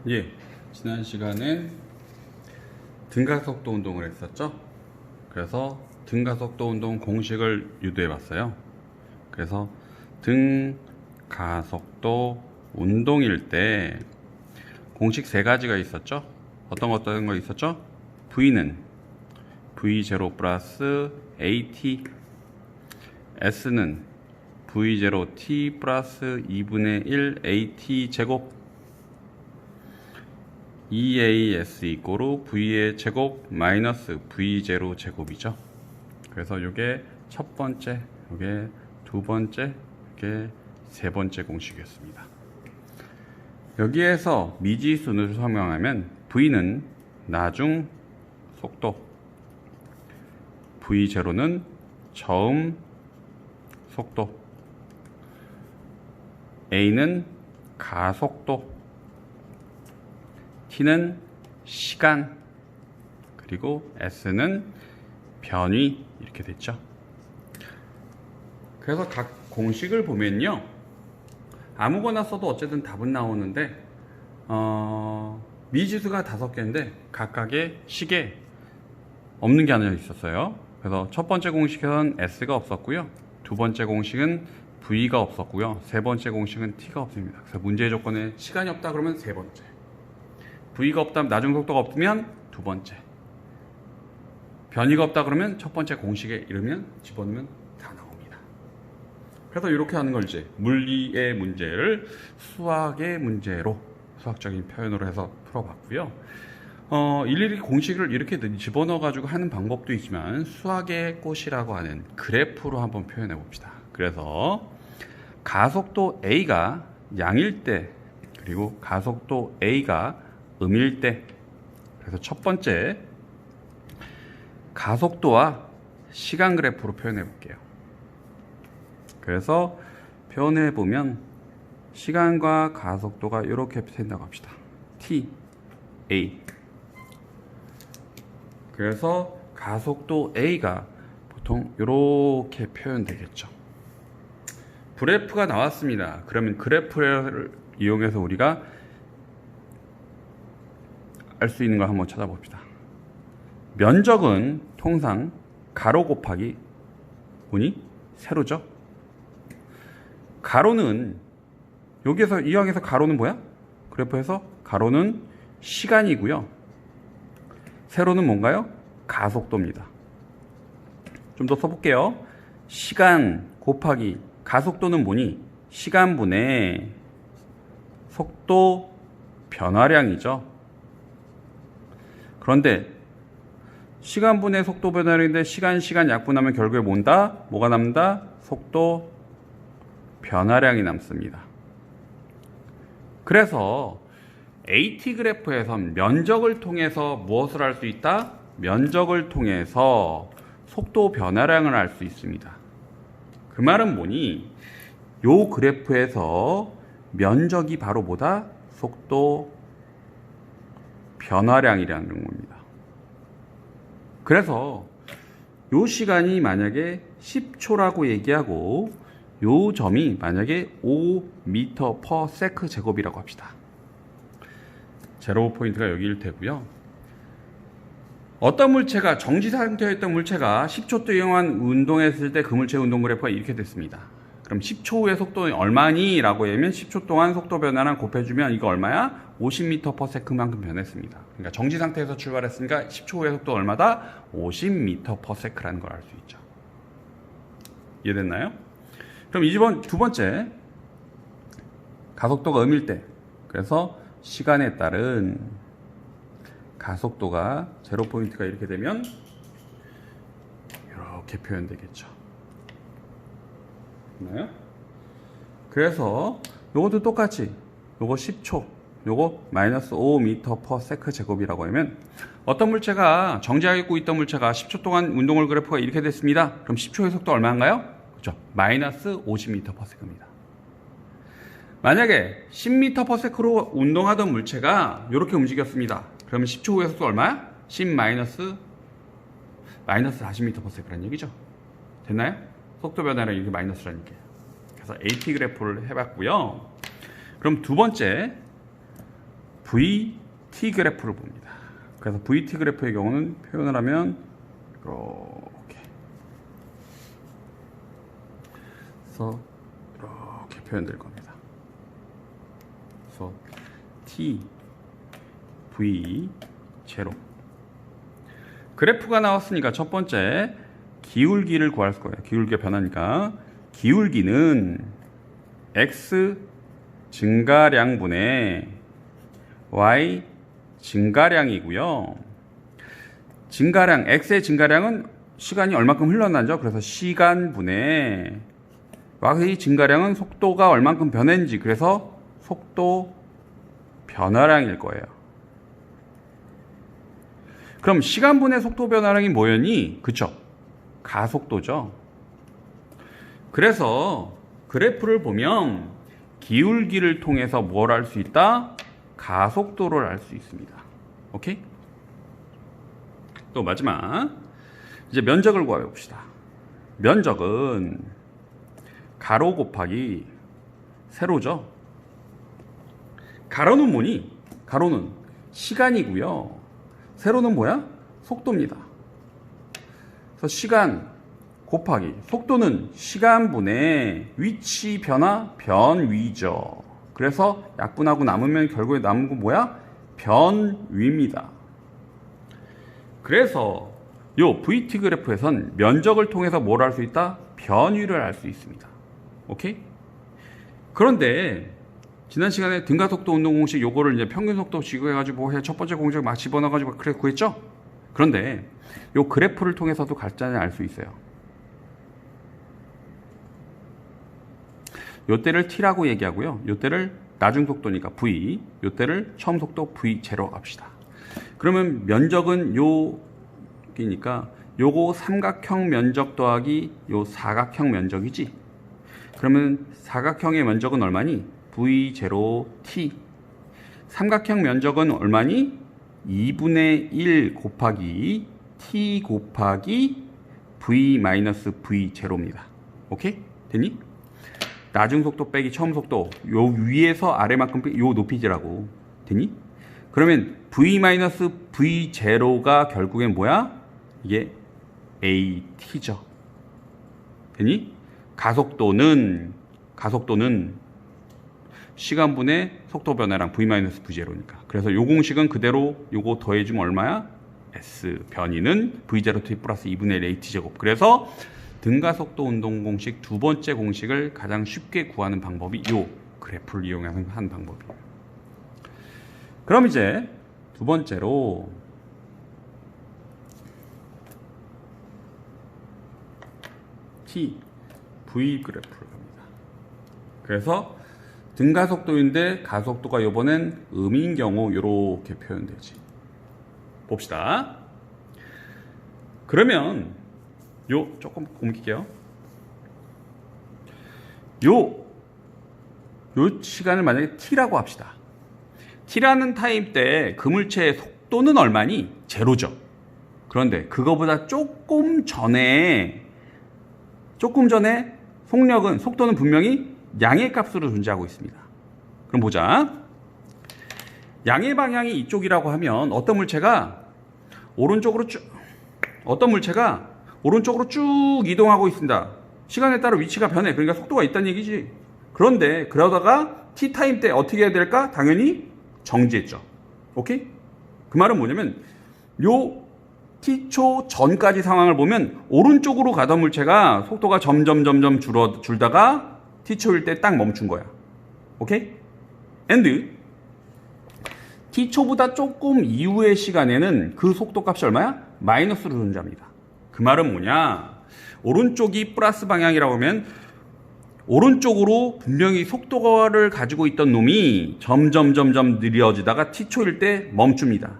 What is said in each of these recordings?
예, 지난 시간에 등가속도 운동을 했었죠. 그래서 등가속도 운동 공식을 유도해 봤어요. 그래서 등가속도 운동일 때 공식 세 가지가 있었죠. 어떤 거 있었죠? V는 V0 플러스 AT, S는 V0T 플러스 2분의 1 AT 제곱, EAS 이꼬르 V의 제곱 마이너스 V0 제곱이죠. 그래서 이게 첫 번째, 이게 두 번째, 이게 세 번째 공식이었습니다. 여기에서 미지수를 설명하면 V는 나중 속도, V0는 처음 속도, A는 가속도, T는 시간, 그리고 S는 변위, 이렇게 됐죠. 그래서 각 공식을 보면요, 아무거나 써도 어쨌든 답은 나오는데 미지수가 5개인데 각각의 식에 없는 게 하나 있었어요. 그래서 첫 번째 공식에서는 S가 없었고요, 두 번째 공식은 V가 없었고요, 세 번째 공식은 T가 없습니다. 그래서 문제의 조건에 시간이 없다 그러면 세 번째, V가 없다, 나중 속도가 없으면 두 번째, 변이가 없다 그러면 첫 번째 공식에 이르면 집어넣으면 다 나옵니다. 그래서 이렇게 하는 걸 이제 물리의 문제를 수학의 문제로, 수학적인 표현으로 해서 풀어봤고요. 일일이 공식을 이렇게 집어넣어 가지고 하는 방법도 있지만 수학의 꽃이라고 하는 그래프로 한번 표현해 봅시다. 그래서 가속도 A가 양일 때, 그리고 가속도 A가 음일 때, 그래서 첫 번째 가속도와 시간 그래프로 표현해 볼게요. 그래서 표현해 보면 시간과 가속도가 이렇게 된다고 합시다. T, A. 그래서 가속도 A가 보통 이렇게 표현되겠죠. 그래프가 나왔습니다. 그러면 그래프를 이용해서 우리가 알 수 있는 걸 한번 찾아봅시다. 면적은 통상 가로 곱하기 뭐니? 세로죠. 가로는 여기에서 이항에서 가로는 뭐야? 그래프에서 가로는 시간이고요, 세로는 뭔가요? 가속도입니다. 좀 더 써볼게요. 시간 곱하기 가속도는 뭐니? 시간분의 속도 변화량이죠. 그런데 시간분의 속도 변화량인데 시간 약분하면 결국에 뭐가 남는다? 속도 변화량이 남습니다. 그래서 AT 그래프에선 면적을 통해서 무엇을 할 수 있다? 면적을 통해서 속도 변화량을 알 수 있습니다. 그 말은 뭐니? 요 그래프에서 면적이 바로 뭐다? 속도 변화량이라는 겁니다. 그래서 요 시간이 만약에 10초라고 얘기하고 요 점이 만약에 5m/s 제곱이라고 합시다. 제로 포인트가 여기일 테고요. 어떤 물체가, 정지 상태에 있던 물체가 10초 동안 운동했을 때 그 물체의 운동 그래프가 이렇게 됐습니다. 그럼 10초 후의 속도는 얼마니? 라고 하면 10초 동안 속도 변화랑 곱해주면 이거 얼마야? 50m/s만큼 변했습니다. 그러니까 정지 상태에서 출발했으니까 10초 후의 속도 얼마다? 50m/s라는 걸 알 수 있죠. 이해됐나요? 그럼 이번 두 번째, 가속도가 음일 때, 그래서 시간에 따른 가속도가 제로 포인트가 이렇게 되면 이렇게 표현되겠죠. 맞나요? 그래서 요것도 똑같이 요거 10초, 요거 마이너스 5m/s 제곱이라고 하면 어떤 물체가, 정지하고 있던 물체가 10초 동안 운동을 그래프가 이렇게 됐습니다. 그럼 10초의 속도 얼마인가요? 그렇죠. 마이너스 50m/s입니다. 만약에 10m/s로 운동하던 물체가 이렇게 움직였습니다. 그러면 10초 후의 속도 얼마야? 10 마이너스 40m/s라는 얘기죠. 됐나요? 속도 변화량 이렇게 마이너스라는 얘기예요. 그래서 AT 그래프를 해봤고요. 그럼 두 번째, VT 그래프를 봅니다. 그래서 VT 그래프의 경우는 표현을 하면 이렇게 그래서 이렇게 표현될 겁니다. 그래서 T, V, 제로. 그래프가 나왔으니까 첫 번째 기울기를 구할 거예요. 기울기가 변하니까 기울기는 X 증가량분의 Y 증가량이고요. 증가량, X의 증가량은 시간이 얼마큼 흘러나죠. 그래서 시간분의 Y의 증가량은 속도가 얼만큼 변했는지, 그래서 속도 변화량일 거예요. 그럼 시간분의 속도 변화량이 뭐였니? 그쵸? 가속도죠. 그래서 그래프를 보면 기울기를 통해서 뭘 알 수 있다? 가속도를 알 수 있습니다. 오케이? 또 마지막 이제 면적을 구해 봅시다. 면적은 가로 곱하기 세로죠. 가로는 뭐니? 가로는 시간이고요. 세로는 뭐야? 속도입니다. 그래서 시간 곱하기 속도는 시간분의 위치 변화 변위죠. 그래서 약분하고 남으면 결국에 남은 거 뭐야? 변위입니다. 그래서 요 VT 그래프에선 면적을 통해서 뭘 알 수 있다? 변위를 알 수 있습니다. 오케이? 그런데 지난 시간에 등가속도 운동 공식 요거를 이제 평균 속도 지구해가지고 첫 번째 공식 막 집어넣어가지고 그래 구했죠? 그런데 요 그래프를 통해서도 갈자를 알 수 있어요. 요 때를 T라고 얘기하고요. 요 때를 나중 속도니까 V, 요 때를 처음 속도 V0 합시다. 그러면 면적은 요기니까 요거 삼각형 면적 더하기 요 사각형 면적이지. 그러면 사각형의 면적은 얼마니? V0T. 삼각형 면적은 얼마니? 2분의 1 곱하기 T 곱하기 V-V0입니다. 오케이? 됐니? 나중 속도 빼기 처음 속도 요 위에서 아래만큼 빼기 요 높이지라고. 됐니? 그러면 V-V0가 결국엔 뭐야? 이게 AT죠. 됐니? 가속도는 시간분의 속도 변화량 V-V0니까. 그래서 요 공식은 그대로 요거 더해주면 얼마야? S. 변이는 V0T 플러스 2분의 1 AT제곱. 그래서 등가속도 운동 공식 두 번째 공식을 가장 쉽게 구하는 방법이 요 그래프를 이용해서 한 방법이에요. 그럼 이제 두 번째로 T, V 그래프를 합니다. 그래서 등가속도인데 가속도가 이번엔 음인 경우 이렇게 표현되지. 봅시다. 그러면 요 조금 옮길게요. 요 시간을 만약에 T라고 합시다. T라는 타임 때 그물체의 속도는 얼마니? 제로죠. 그런데 그거보다 조금 전에 속도는 분명히 양의 값으로 존재하고 있습니다. 그럼 보자. 양의 방향이 이쪽이라고 하면 어떤 물체가 오른쪽으로 쭉 이동하고 있습니다. 시간에 따라 위치가 변해. 그러니까 속도가 있다는 얘기지. 그런데 그러다가 T타임 때 어떻게 해야 될까? 당연히 정지했죠. 오케이? 그 말은 뭐냐면 요 T초 전까지 상황을 보면 오른쪽으로 가던 물체가 속도가 점점 줄다가 T초일 때 딱 멈춘 거야. 오케이? and T초보다 조금 이후의 시간에는 그 속도 값이 얼마야? 마이너스로 존재합니다. 그 말은 뭐냐? 오른쪽이 플러스 방향이라고 하면 오른쪽으로 분명히 속도를 가지고 있던 놈이 점점 느려지다가 T초일 때 멈춥니다.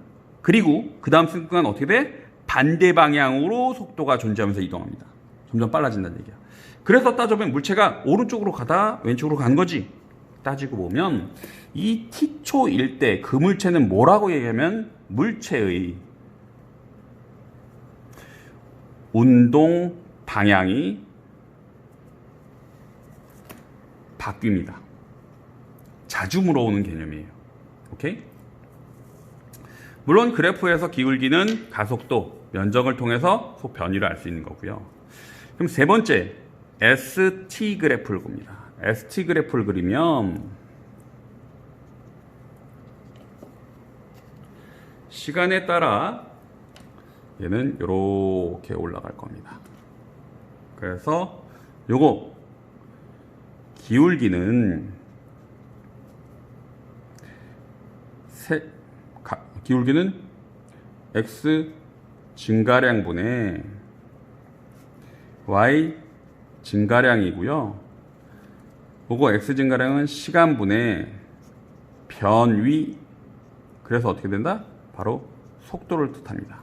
그리고 그 다음 순간 어떻게 돼? 반대 방향으로 속도가 존재하면서 이동합니다. 점점 빨라진다는 얘기야. 그래서 따져보면 물체가 오른쪽으로 가다 왼쪽으로 간 거지. 따지고 보면 이 T초일 때 그 물체는 뭐라고 얘기하면 물체의 운동 방향이 바뀝니다. 자주 물어오는 개념이에요. 오케이? 물론 그래프에서 기울기는 가속도, 면적을 통해서 속 변위를 알 수 있는 거고요. 그럼 세 번째, ST 그래프를 봅니다. ST 그래프를 그리면 시간에 따라 얘는 이렇게 올라갈 겁니다. 그래서 요거 기울기는 기울기는 x 증가량분의 y 증가량이고요. 요거 x 증가량은 시간분의 변위. 그래서 어떻게 된다? 바로 속도를 뜻합니다.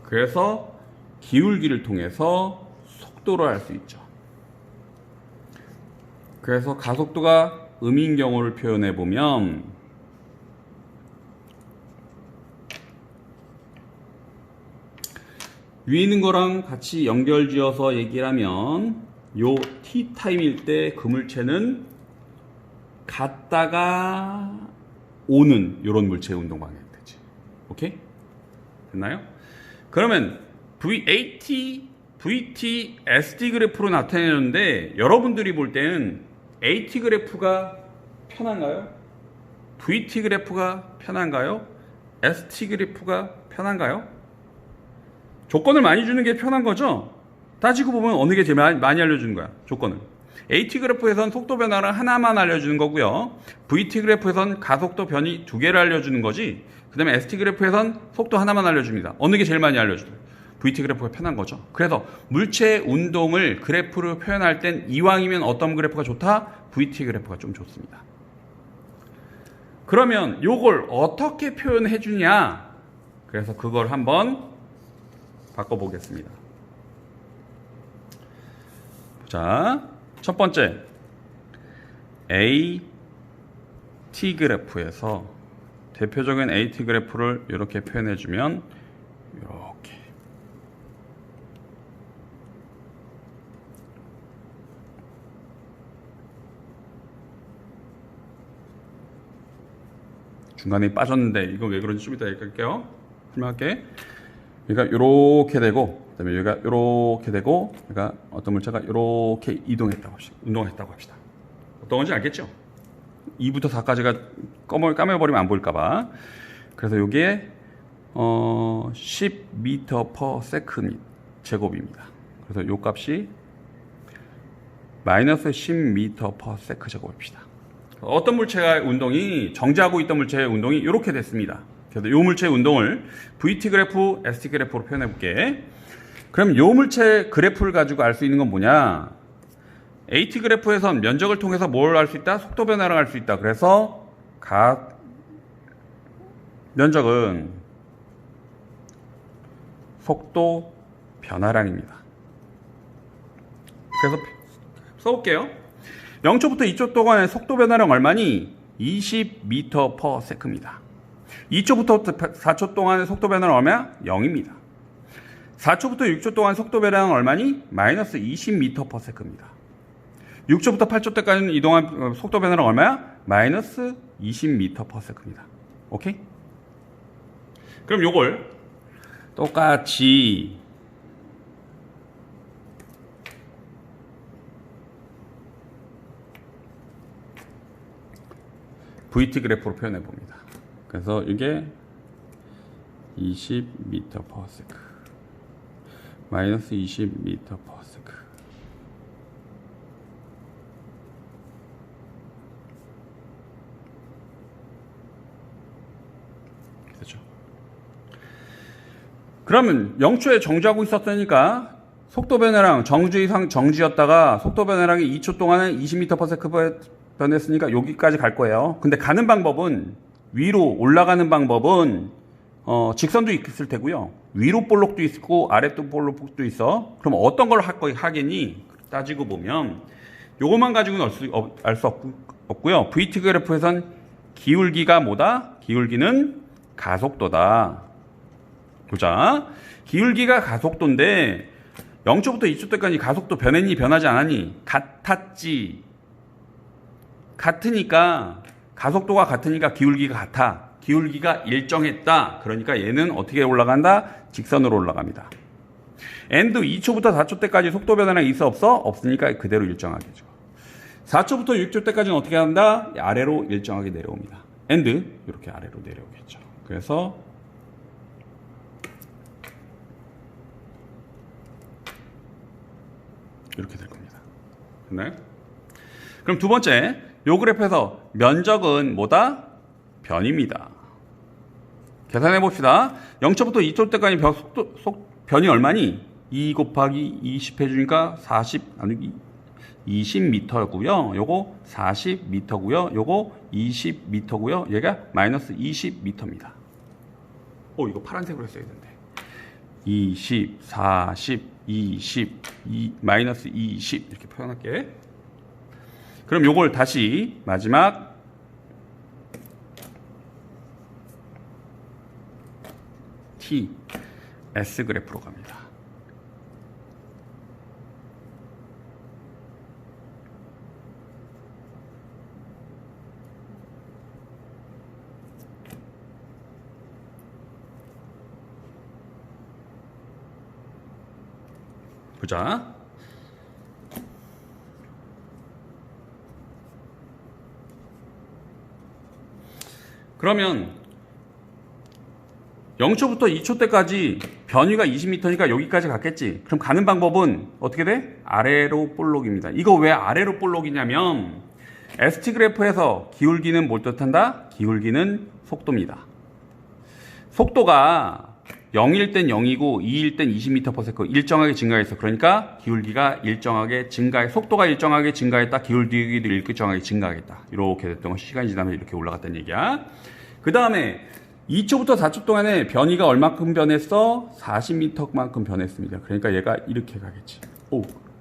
그래서 기울기를 통해서 속도를 알 수 있죠. 그래서 가속도가 음인 경우를 표현해 보면 위에 있는 거랑 같이 연결지어서 얘기를 하면 요 t 타임일 때 그 물체는 갔다가 오는 요런 물체의 운동 방향이 되지. 오케이? 됐나요? 그러면 VAT, VT, SD 그래프로 나타내는데 여러분들이 볼 때는 AT 그래프가 편한가요? VT 그래프가 편한가요? ST 그래프가 편한가요? 조건을 많이 주는 게 편한 거죠? 따지고 보면 어느 게 제일 많이 알려주는 거야? 조건을. AT 그래프에선 속도 변화를 하나만 알려주는 거고요. VT 그래프에선 가속도 변이 두 개를 알려주는 거지. 그 다음에 ST 그래프에선 속도 하나만 알려줍니다. 어느 게 제일 많이 알려주죠? VT 그래프가 편한 거죠. 그래서 물체 운동을 그래프로 표현할 땐 이왕이면 어떤 그래프가 좋다? VT 그래프가 좀 좋습니다. 그러면 요걸 어떻게 표현해 주냐? 그래서 그걸 한번 바꿔보겠습니다. 자, 첫 번째 AT 그래프에서 대표적인 AT 그래프를 이렇게 표현해 주면 이렇게 중간에 빠졌는데 이거 왜 그런지 좀 이따 얘기할게요. 설명할게. 그러니까 이렇게 되고, 그다음에 여기가 이렇게 되고, 그러니까 어떤 물체가 이렇게 이동했다고 합시다. 운동했다고 합시다. 어떤 건지 알겠죠? 2부터 4까지가 까매버리면 안 보일까봐. 그래서 이게 10m/s 제곱입니다. 그래서 요 값이 마이너스 10m/s 제곱입니다. 어떤 물체가 운동이 정지하고 있던 물체의 운동이 이렇게 됐습니다. 그래서 이 물체의 운동을 VT 그래프, ST 그래프로 표현해 볼게. 그럼 이 물체 그래프를 가지고 알 수 있는 건 뭐냐? AT 그래프에선 면적을 통해서 뭘 알 수 있다? 속도 변화를 알 수 있다. 그래서 면적은 속도 변화량입니다. 그래서 써볼게요. 0초부터 2초 동안의 속도 변화량 얼마니? 20m/s입니다. 2초부터 4초 동안의 속도 변화는 얼마야? 0입니다. 4초부터 6초 동안 속도 변화는 얼마니? 마이너스 20m/s입니다. 6초부터 8초 때까지는 이동한 속도 변화는 얼마야? 마이너스 20m/s입니다. 오케이? 그럼 요걸 똑같이 VT 그래프로 표현해 봅니다. 그래서 이게 20m/s 마이너스 20m/s 그렇죠. 그러면 0초에 정지하고 있었으니까 속도 변화량 정지 이상 정지였다가 속도 변화량이 2초 동안에 20m/s 변했으니까 여기까지 갈 거예요. 근데 가는 방법은 위로 올라가는 방법은 직선도 있을 테고요. 위로 볼록도 있고 아래도 볼록도 있어. 그럼 어떤 걸 하겠니? 따지고 보면 요것만 가지고는 알 수 없고요. VT 그래프에선 기울기가 뭐다? 기울기는 가속도다. 보자. 기울기가 가속도인데 0초부터 2초 때까지 가속도 변했니? 변하지 않았니? 같았지. 같으니까 가속도가 같으니까 기울기가 같아. 기울기가 일정했다. 그러니까 얘는 어떻게 올라간다? 직선으로 올라갑니다. and 2초부터 4초 때까지 속도 변화는 있어 없어? 없으니까 그대로 일정하게죠. 4초부터 6초 때까지는 어떻게 한다? 아래로 일정하게 내려옵니다. and 이렇게 아래로 내려오겠죠. 그래서 이렇게 될 겁니다. 네. 그럼 두 번째, 요 그래프에서 면적은 뭐다? 변입니다. 계산해 봅시다. 0초부터 2초 때까지 변이 얼마니? 2 곱하기 20 해주니까 20m고요. 요거 40m고요. 요거 20m고요. 얘가 마이너스 20m입니다. 이거 파란색으로 했어야 되는데. 20, 40, 20, 마이너스 20 이렇게 표현할게. 그럼 요걸 다시 마지막 T, S 그래프로 갑니다. 보자. 그러면 0초부터 2초 때까지 변위가 20m니까 여기까지 갔겠지. 그럼 가는 방법은 어떻게 돼? 아래로 볼록입니다. 이거 왜 아래로 볼록이냐면 ST 그래프에서 기울기는 뭘 뜻한다? 기울기는 속도입니다. 속도가 0일 땐 0이고 2일 땐 20m/s 일정하게 증가했어. 그러니까 기울기가 일정하게 속도가 일정하게 증가했다. 기울기도 일정하게 증가하겠다. 이렇게 됐던 거 시간이 지나면 이렇게 올라갔다는 얘기야. 그 다음에 2초부터 4초 동안에 변이가 얼마큼 변했어? 40m만큼 변했습니다. 그러니까 얘가 이렇게 가겠지.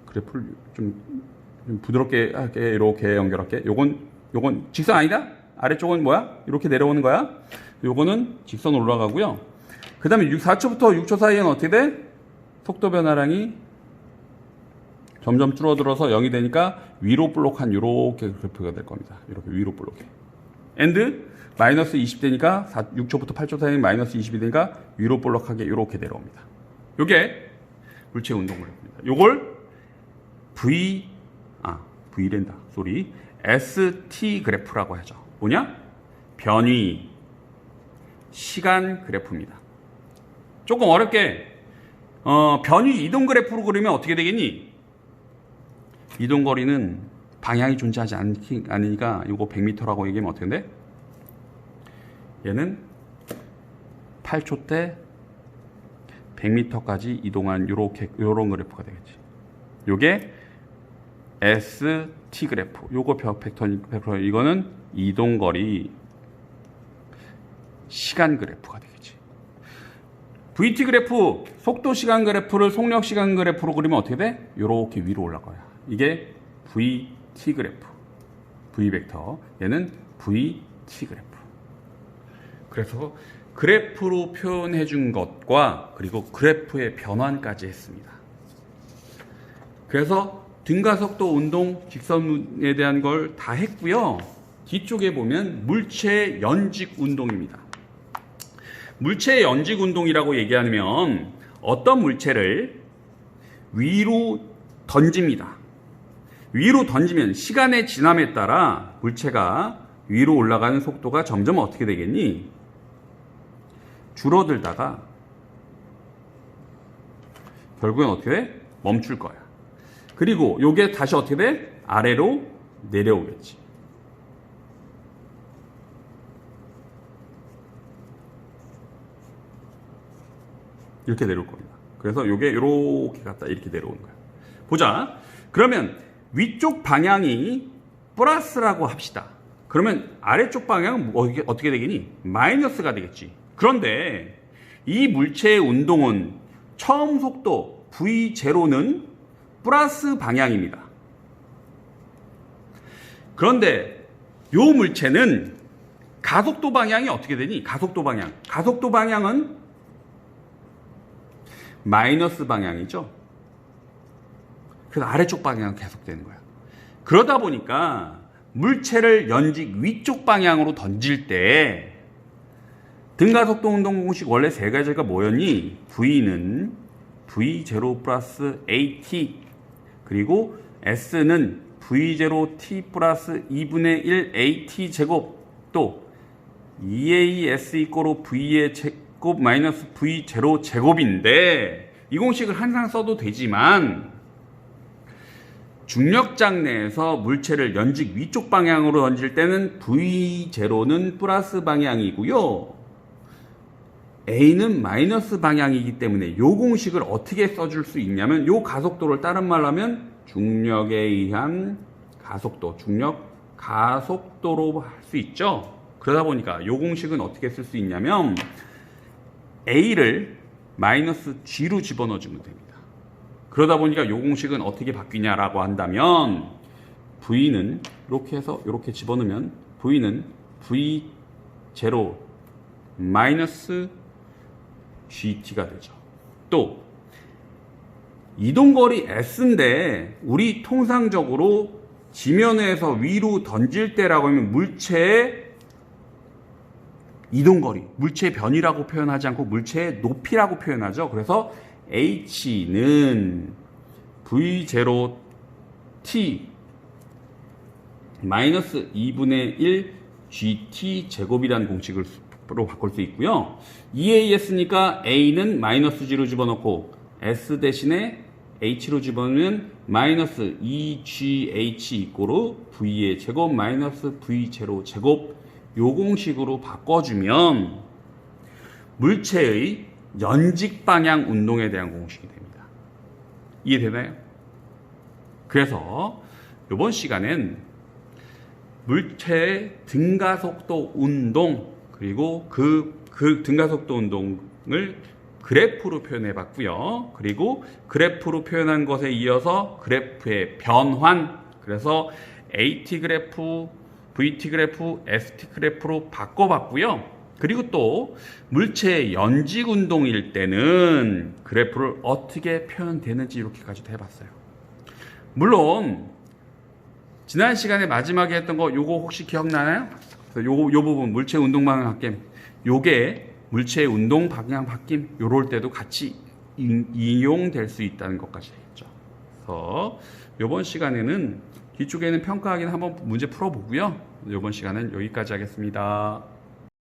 그래프를 좀 부드럽게 할게. 이렇게 연결할게. 요건 직선 아니다? 아래쪽은 뭐야? 이렇게 내려오는 거야. 요거는 직선 올라가고요. 그 다음에 4초부터 6초 사이에는 어떻게 돼? 속도 변화량이 점점 줄어들어서 0이 되니까 위로 볼록한 이렇게 그래프가 될 겁니다. 이렇게 위로 볼록해. and 마이너스 20 되니까 6초부터 8초 사이에 마이너스 20이 되니까 위로 볼록하게 이렇게 내려옵니다. 요게 물체 운동 그래프입니다. 요걸 V랜다. ST 그래프라고 하죠. 뭐냐? 변위 시간 그래프입니다. 조금 어렵게 변위 이동 그래프로 그리면 어떻게 되겠니? 이동거리는 방향이 존재하지 않으니까 이거 100m라고 얘기하면 어떻게 돼? 얘는 8초 때 100m까지 이동한 요런 그래프가 되겠지. 요게 ST 그래프. 요거 벡터 이거는 이동거리 시간 그래프가 되겠지. VT 그래프, 속도 시간 그래프를 속력 시간 그래프로 그리면 어떻게 돼? 요렇게 위로 올라가요. 이게 VT 그래프. V 벡터. 얘는 VT 그래프. 그래서 그래프로 표현해 준 것과 그리고 그래프의 변환까지 했습니다. 그래서 등가속도 운동 직선에 대한 걸 다 했고요. 뒤쪽에 보면 물체 연직 운동입니다. 물체 연직 운동이라고 얘기하면 어떤 물체를 위로 던집니다. 위로 던지면 시간의 지남에 따라 물체가 위로 올라가는 속도가 점점 어떻게 되겠니? 줄어들다가 결국엔 어떻게 돼? 멈출 거야. 그리고 요게 다시 어떻게 돼? 아래로 내려오겠지. 이렇게 내려올 겁니다. 그래서 요게 이렇게 갔다 이렇게 내려오는 거야. 보자. 그러면 위쪽 방향이 플러스라고 합시다. 그러면 아래쪽 방향은 어떻게 되겠니? 마이너스가 되겠지. 그런데 이 물체의 운동은 처음 속도 V0는 플러스 방향입니다. 그런데 요 물체는 가속도 방향이 어떻게 되니? 가속도 방향은 마이너스 방향이죠. 그래서 아래쪽 방향은 계속되는 거야. 그러다 보니까 물체를 연직 위쪽 방향으로 던질 때 등가속도 운동 공식 원래 세 가지가 뭐였니? V는 V0 플러스 AT, 그리고 S는 V0T 플러스 2분의 1 AT 제곱, 또 EAS 이꼬로 V의 제곱 마이너스 V0 제곱인데, 이 공식을 항상 써도 되지만 중력장 내에서 물체를 연직 위쪽 방향으로 던질 때는 V0는 플러스 방향이고요, A는 마이너스 방향이기 때문에 이 공식을 어떻게 써줄 수 있냐면, 이 가속도를 다른 말로 하면 중력에 의한 가속도, 중력 가속도로 할 수 있죠. 그러다 보니까 이 공식은 어떻게 쓸 수 있냐면, A를 마이너스 G로 집어넣어주면 됩니다. 그러다 보니까 이 공식은 어떻게 바뀌냐라고 한다면, V는 이렇게 해서 이렇게 집어넣으면 V는 V0 마이너스 GT가 되죠. 또 이동거리 S인데, 우리 통상적으로 지면에서 위로 던질 때라고 하면 물체의 이동거리, 물체의 변이라고 표현하지 않고 물체의 높이라고 표현하죠. 그래서 H는 V0T 마이너스 2분의 1 GT 제곱이라는 공식으로 바꿀 수 있고요. EAS니까 A는 마이너스 G로 집어넣고 S 대신에 H로 집어넣으면 마이너스 2GH 이꼬로 V의 제곱 마이너스 V0 제곱, 요 공식으로 바꿔주면 물체의 연직 방향 운동에 대한 공식이 됩니다. 이해되나요? 그래서 이번 시간엔 물체의 등가속도 운동, 그리고 그 등가속도 운동을 그래프로 표현해 봤고요. 그리고 그래프로 표현한 것에 이어서 그래프의 변환, 그래서 AT 그래프, VT 그래프, ST 그래프로 바꿔봤고요. 그리고 또 물체의 연직 운동일 때는 그래프를 어떻게 표현되는지 이렇게까지도 해봤어요. 물론 지난 시간에 마지막에 했던 거 요거 혹시 기억나나요? 요 부분 물체 운동 방향 바뀜, 요게 물체의 운동 방향 바뀜, 요럴 때도 같이 이용될 수 있다는 것까지 했죠. 그래서 요번 시간에는 뒤쪽에는 평가하기는 한번 문제 풀어보고요. 요번 시간은 여기까지 하겠습니다.